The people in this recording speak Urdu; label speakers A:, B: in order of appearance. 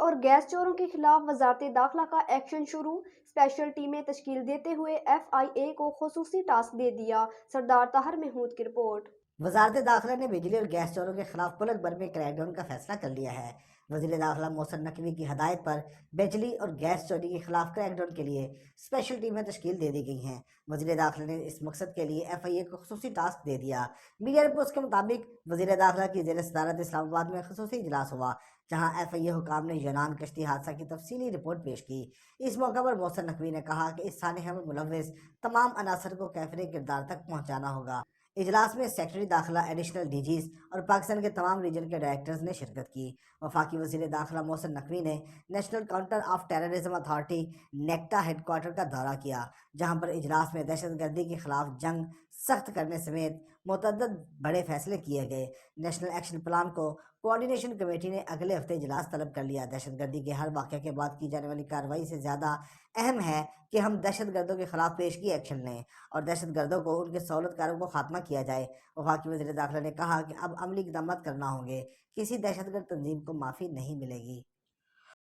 A: اور گیس چوروں کے خلاف وزارت داخلہ کا ایکشن شروع، اسپیشل ٹیمیں تشکیل دیتے ہوئے ایف آئی اے کو خصوصی ٹاسک دے دیا۔ سردار طاہر محمود کی رپورٹ۔
B: وزارت داخلہ نے بجلی اور گیس چوروں کے خلاف ملک بھر میں کریک ڈاؤن کا فیصلہ کر لیا ہے۔ وزیر داخلہ محسن نقوی کی ہدایت پر بجلی اور گیس چوری کے خلاف کریک ڈاؤن کے لیے اسپیشل ٹیمیں تشکیل دے دی گئی ہیں۔ وزیر داخلہ نے اس مقصد کے لیے ایف آئی اے کو خصوصی ٹاسک دے دیا۔ میڈیا رپورٹس کے مطابق وزیر داخلہ کی زیر صدارت اسلام آباد میں خصوصی اجلاس ہوا، جہاں ایف آئی اے حکام نے یونان کشتی حادثہ کی تفصیلی رپورٹ پیش کی۔ اس موقع پر محسن نقوی نے کہا کہ اس سانحہ میں ملوث تمام عناصر کو کیفر کردار تک پہنچانا ہوگا۔ اجلاس میں سیکرٹری داخلہ، ایڈیشنل ڈی جیز اور پاکستان کے تمام ریجن کے ڈائریکٹرز نے شرکت کی۔ وفاقی وزیر داخلہ محسن نقوی نے National Counter of Terrorism Authority NACTA head quarter کا دورہ کیا، جہاں پر اجلاس میں دہشت گردی کے خلاف جنگ سخت کرنے سمیت متعدد بڑے فیصلے کیے گئے۔ نیشنل ایکشن پلان کو کوارڈینیشن کمیٹی نے اگلے ہفتے اجلاس طلب کر لیا۔ دہشت گردی کے ہر واقعے کے بعد کی جانے والی کارروائی سے زیادہ اہم ہے کہ ہم دہشت گردوں کے خلاف پیشگی ایکشن لیں اور دہشت گردوں کو ان کے سہولت کاروں کو خاتمہ کیا جائے۔ وفاقی وزیر داخلہ نے کہا کہ اب عملی اقدامات کرنا ہوں گے، کسی دہشت گرد تنظیم کو معافی نہیں ملے گی۔